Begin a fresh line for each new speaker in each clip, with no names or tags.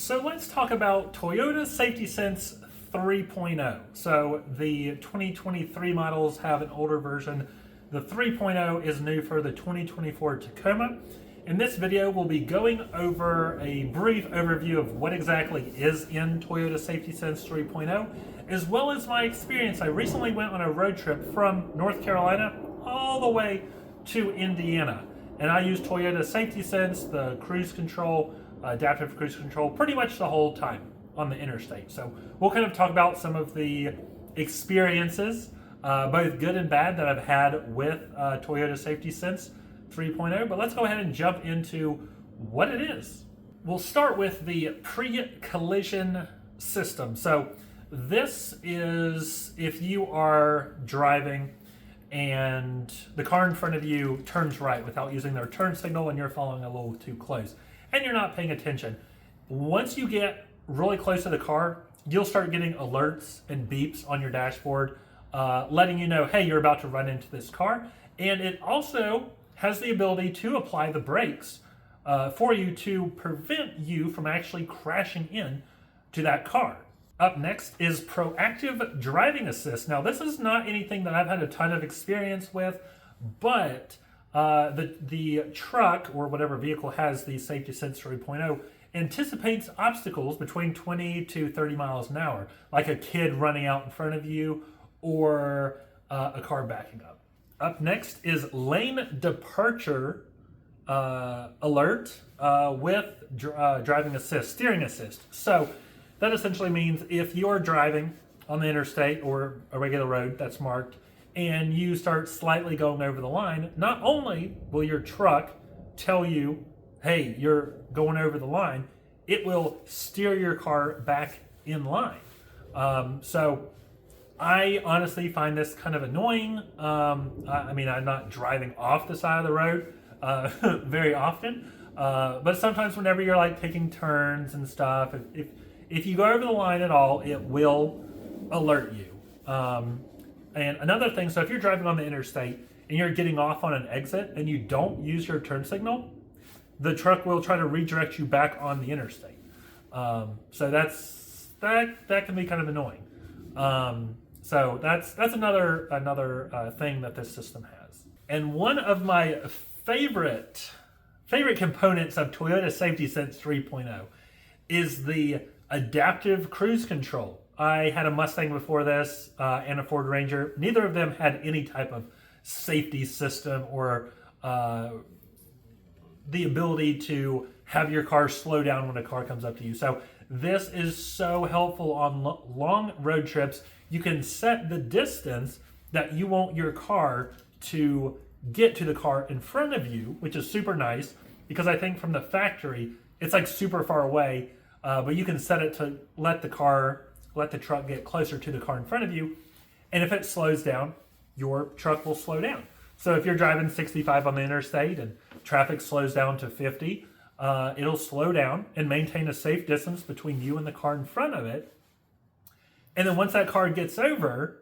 So let's talk about Toyota Safety Sense 3.0. So the 2023 models have an older version. The 3.0 is new for the 2024 Tacoma. In this video, we'll be going over a brief overview of what exactly is in Toyota Safety Sense 3.0, as well as my experience. I recently went on a road trip from North Carolina all the way to Indiana, and I used Toyota Safety Sense, the cruise control, adaptive cruise control, pretty much the whole time on the interstate. So we'll kind of talk about some of the experiences, both good and bad, that I've had with Toyota Safety Sense 3.0, but let's go ahead and jump into what it is. We'll start with the pre-collision system. So this is if you are driving and the car in front of you turns right without using their turn signal and you're following a little too close and you're not paying attention. Once you get really close to the car, you'll start getting alerts and beeps on your dashboard letting you know, hey, you're about to run into this car. And it also has the ability to apply the brakes for you to prevent you from actually crashing in to that car. Up next is proactive driving assist. Now, this is not anything that I've had a ton of experience with, but the truck or whatever vehicle has the Safety Sense 3.0 anticipates obstacles between 20 to 30 miles an hour, like a kid running out in front of you or a car backing up. Up next is lane departure alert with driving assist, steering assist. So that essentially means if you're driving on the interstate or a regular road that's marked and you start slightly going over the line, not only will your truck tell you, hey, you're going over the line, it will steer your car back in line. So I honestly find this kind of annoying. I mean, I'm not driving off the side of the road very often, but sometimes whenever you're like taking turns and stuff, if you go over the line at all, it will alert you. And another thing, so if you're driving on the interstate and you're getting off on an exit and you don't use your turn signal, the truck will try to redirect you back on the interstate. So that can be kind of annoying. So that's another thing that this system has. And one of my favorite components of Toyota Safety Sense 3.0 is the adaptive cruise control. I had a Mustang before this and a Ford Ranger. Neither of them had any type of safety system or the ability to have your car slow down when a car comes up to you. So this is so helpful on long road trips. You can set the distance that you want your car to get to the car in front of you, which is super nice because I think from the factory, it's like super far away, but you can set it to let the truck get closer to the car in front of you. And if it slows down, your truck will slow down. So if you're driving 65 on the interstate and traffic slows down to 50, it'll slow down and maintain a safe distance between you and the car in front of it. And then once that car gets over,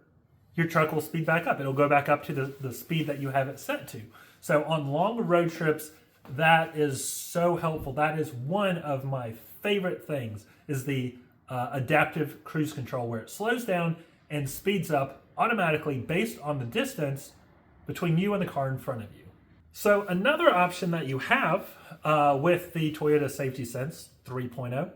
your truck will speed back up. It'll go back up to the speed that you have it set to. So on long road trips, that is so helpful. That is one of my favorite things, is the adaptive cruise control, where it slows down and speeds up automatically based on the distance between you and the car in front of you. So another option that you have with the Toyota Safety Sense 3.0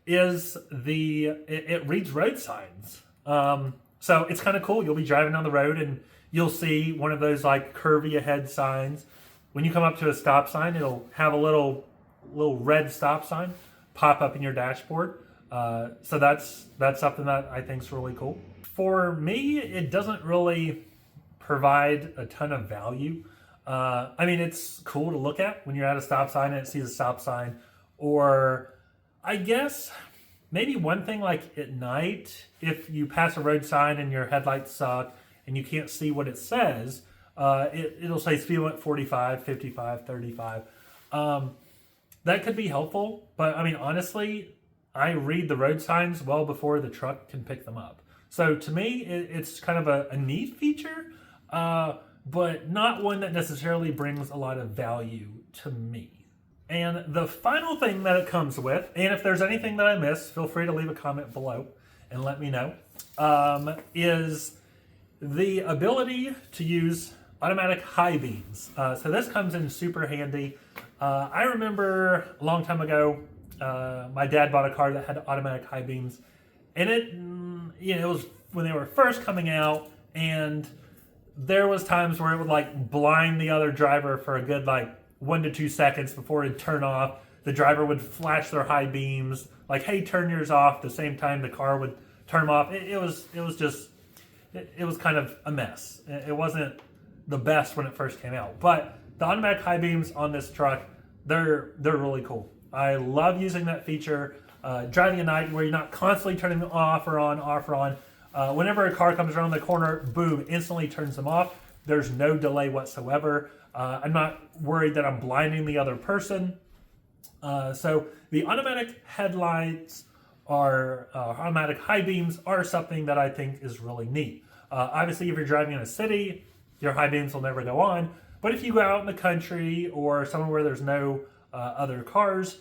is it reads road signs. So it's kind of cool. You'll be driving down the road and you'll see one of those like curvy ahead signs. When you come up to a stop sign, it'll have a little red stop sign pop up in your dashboard. So that's something that I think is really cool. For me, it doesn't really provide a ton of value. I mean, it's cool to look at when you're at a stop sign and it sees a stop sign, or I guess maybe one thing, like at night, if you pass a road sign and your headlights suck and you can't see what it says, it'll say speed limit 45, 55, 35. That could be helpful, but I mean, honestly, I read the road signs well before the truck can pick them up. So to me, it's kind of a neat feature, but not one that necessarily brings a lot of value to me. And the final thing that it comes with, and if there's anything that I missed, feel free to leave a comment below and let me know, is the ability to use automatic high beams. So this comes in super handy. I remember a long time ago, my dad bought a car that had automatic high beams, and it was when they were first coming out, and there was times where it would like blind the other driver for a good like 1 to 2 seconds before it'd turn off. The driver would flash their high beams, like, hey, turn yours off. The same time the car would turn them off. It was kind of a mess. It wasn't the best when it first came out. But the automatic high beams on this truck, they're really cool. I love using that feature. Driving at night where you're not constantly turning them off or on. Whenever a car comes around the corner, boom, instantly turns them off. There's no delay whatsoever. I'm not worried that I'm blinding the other person. So the automatic headlights automatic high beams are something that I think is really neat. Obviously, if you're driving in a city, your high beams will never go on. But if you go out in the country or somewhere where there's no other cars,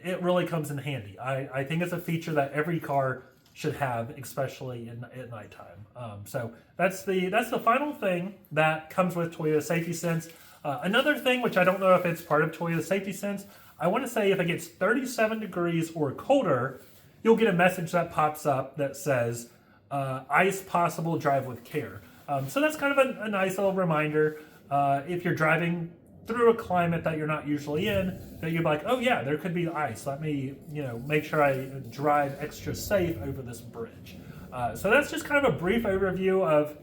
it really comes in handy. I think it's a feature that every car should have, especially at nighttime. So that's the final thing that comes with Toyota Safety Sense. Another thing, which I don't know if it's part of Toyota Safety Sense, I want to say if it gets 37 degrees or colder, you'll get a message that pops up that says, ice possible, drive with care. So that's kind of a nice little reminder. If you're driving through a climate that you're not usually in, that you're like, oh yeah, there could be ice. Let me, make sure I drive extra safe over this bridge. So that's just kind of a brief overview of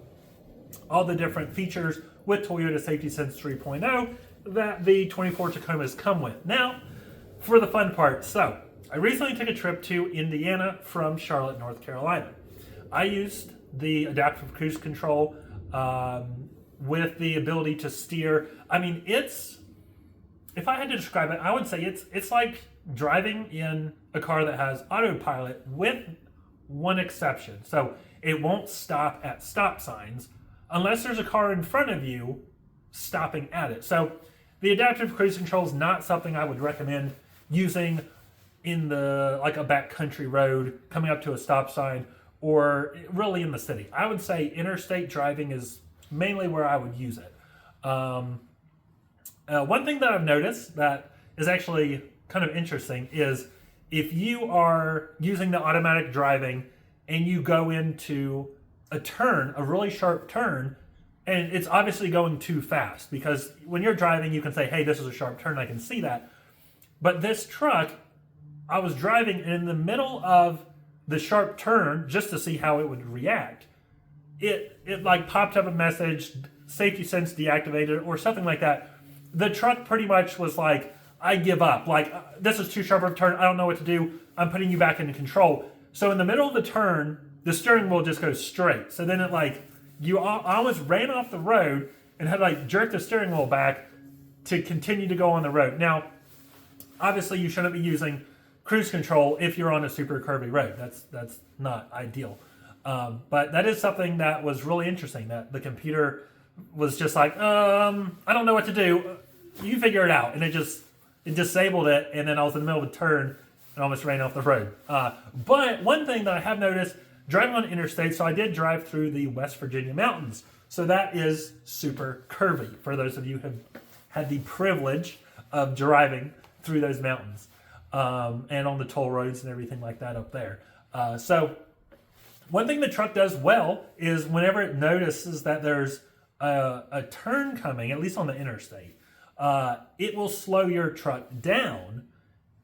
all the different features with Toyota Safety Sense 3.0 that the 24 Tacomas come with. Now, for the fun part. So, I recently took a trip to Indiana from Charlotte, North Carolina. I used the adaptive cruise control with the ability to steer. I mean, if I had to describe it, I would say it's like driving in a car that has autopilot with one exception. So, it won't stop at stop signs unless there's a car in front of you stopping at it. So the adaptive cruise control is not something I would recommend using in a backcountry road coming up to a stop sign or really in the city. I would say interstate driving is mainly where I would use it. One thing that I've noticed that is actually kind of interesting is if you are using the automatic driving and you go into a really sharp turn, and it's obviously going too fast because when you're driving, you can say, hey, this is a sharp turn, I can see that. But this truck, I was driving in the middle of the sharp turn just to see how it would react. It like popped up a message, safety sense deactivated or something like that. The truck pretty much was like, I give up. Like, this is too sharp of a turn. I don't know what to do. I'm putting you back into control. So in the middle of the turn, the steering wheel just goes straight. So then I almost ran off the road and had to jerk the steering wheel back to continue to go on the road. Now, obviously you shouldn't be using cruise control if you're on a super curvy road. That's not ideal. But that is something that was really interesting, that the computer was just like, I don't know what to do. You figure it out. And it disabled it. And then I was in the middle of a turn and almost ran off the road. But one thing that I have noticed driving on interstate, so I did drive through the West Virginia mountains. So that is super curvy for those of you who have had the privilege of driving through those mountains and on the toll roads and everything like that up there. So one thing the truck does well is whenever it notices that there's a turn coming, at least on the interstate, it will slow your truck down,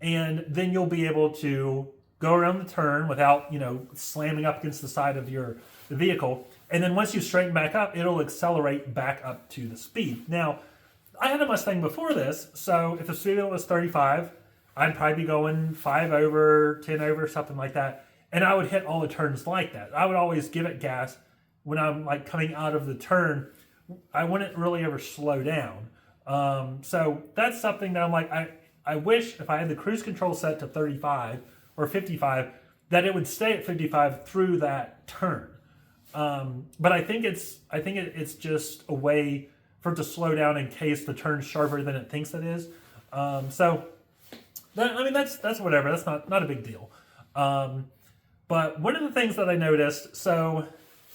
and then you'll be able to go around the turn without, slamming up against the side of the vehicle. And then once you straighten back up, it'll accelerate back up to the speed. Now, I had a Mustang before this, so if the speed limit was 35, I'd probably be going 5 over, 10 over, something like that. And I would hit all the turns like that. I would always give it gas when I'm coming out of the turn. I wouldn't really ever slow down. So that's something that I'm like, I wish if I had the cruise control set to 35 or 55, that it would stay at 55 through that turn. But I think it's just a way for it to slow down in case the turn's sharper than it thinks it is. So That's whatever. That's not a big deal. But one of the things that I noticed, so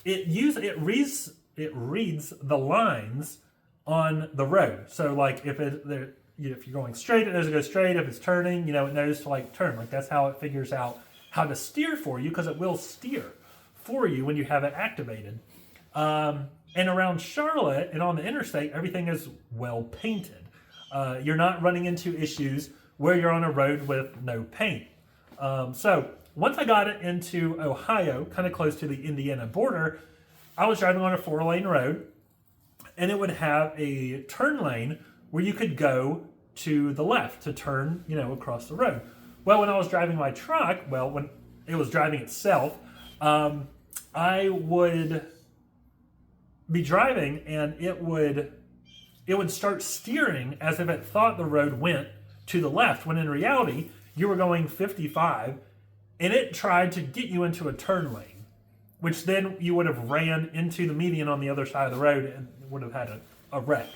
it reads the lines on the road. So like if you're going straight, it knows to go straight. If it's turning, it knows to like turn. Like that's how it figures out how to steer for you, because it will steer for you when you have it activated. And around Charlotte and on the interstate, everything is well painted. You're not running into issues where you're on a road with no paint. So once I got it into Ohio, kind of close to the Indiana border, I was driving on a 4-lane road, and it would have a turn lane where you could go to the left to turn, across the road. Well, when I was driving my truck, when it was driving itself, I would be driving and it would start steering as if it thought the road went to the left, when in reality, you were going 55 and it tried to get you into a turn lane, which then you would have ran into the median on the other side of the road and would have had a wreck.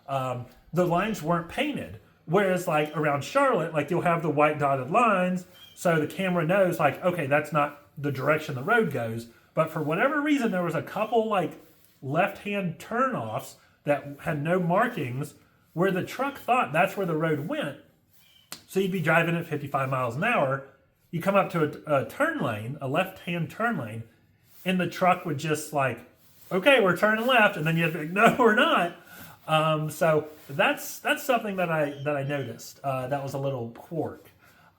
The lines weren't painted. Whereas like around Charlotte, like you'll have the white dotted lines, so the camera knows like, okay, that's not the direction the road goes. But for whatever reason, there was a couple like left-hand turnoffs that had no markings where the truck thought that's where the road went. So you'd be driving at 55 miles an hour, you come up to a turn lane, a left-hand turn lane, and the truck would just like, okay, we're turning left, and then you'd be like, no, we're not. So that's something that I noticed. That was a little quirk.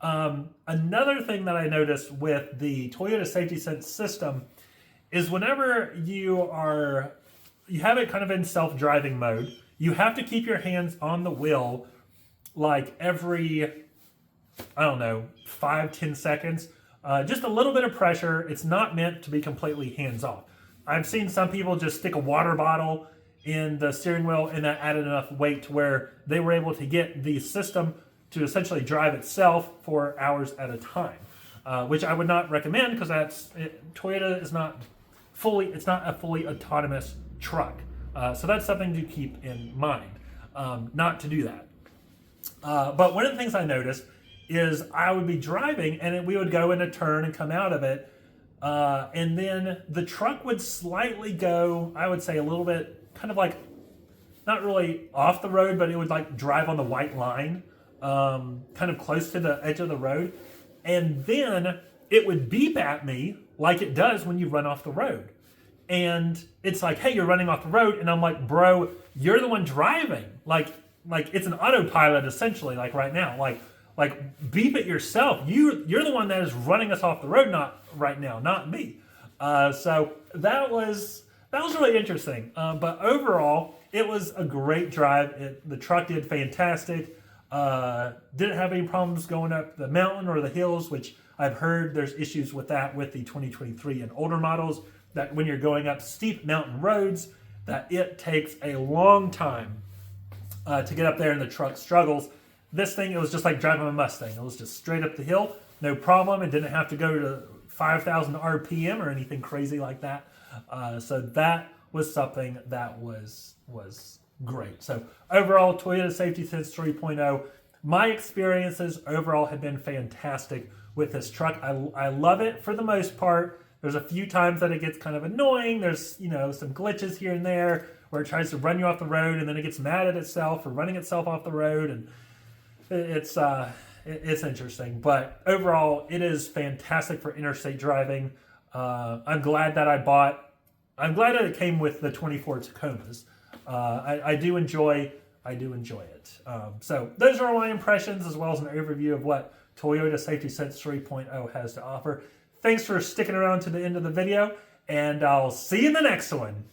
Another thing that I noticed with the Toyota Safety Sense system is whenever you have it kind of in self-driving mode, you have to keep your hands on the wheel like every, 5-10 seconds. Just a little bit of pressure. It's not meant to be completely hands-off. I've seen some people just stick a water bottle in the steering wheel, and that added enough weight to where they were able to get the system to essentially drive itself for hours at a time, which I would not recommend, because Toyota is not a fully autonomous truck. So that's something to keep in mind, not to do that. But one of the things I noticed is I would be driving and we would go in a turn and come out of it, and then the truck would slightly go, I would say a little bit, kind of like, not really off the road, but it would like drive on the white line, kind of close to the edge of the road. And then it would beep at me like it does when you run off the road. And it's like, hey, you're running off the road. And I'm like, bro, you're the one driving. Like it's an autopilot essentially, like right now. Like beep it yourself. You're the one that is running us off the road, not right now, not me. So that was really interesting. But overall, it was a great drive. The truck did fantastic. Didn't have any problems going up the mountain or the hills, which I've heard there's issues with that with the 2023 and older models, that when you're going up steep mountain roads, that it takes a long time to get up there and the truck struggles. This thing, it was just like driving a Mustang. It was just straight up the hill, no problem. It didn't have to go to 5,000 RPM or anything crazy like that. So that was something that was great. So overall, Toyota Safety Sense 3.0, my experiences overall have been fantastic with this truck. I love it for the most part. There's a few times that it gets kind of annoying. There's, some glitches here and there where it tries to run you off the road and then it gets mad at itself for running itself off the road, and it's interesting. But overall, it is fantastic for interstate driving. I'm glad that it came with the 24 Tacomas. I do enjoy it. So those are my impressions, as well as an overview of what Toyota Safety Sense 3.0 has to offer. Thanks for sticking around to the end of the video, and I'll see you in the next one.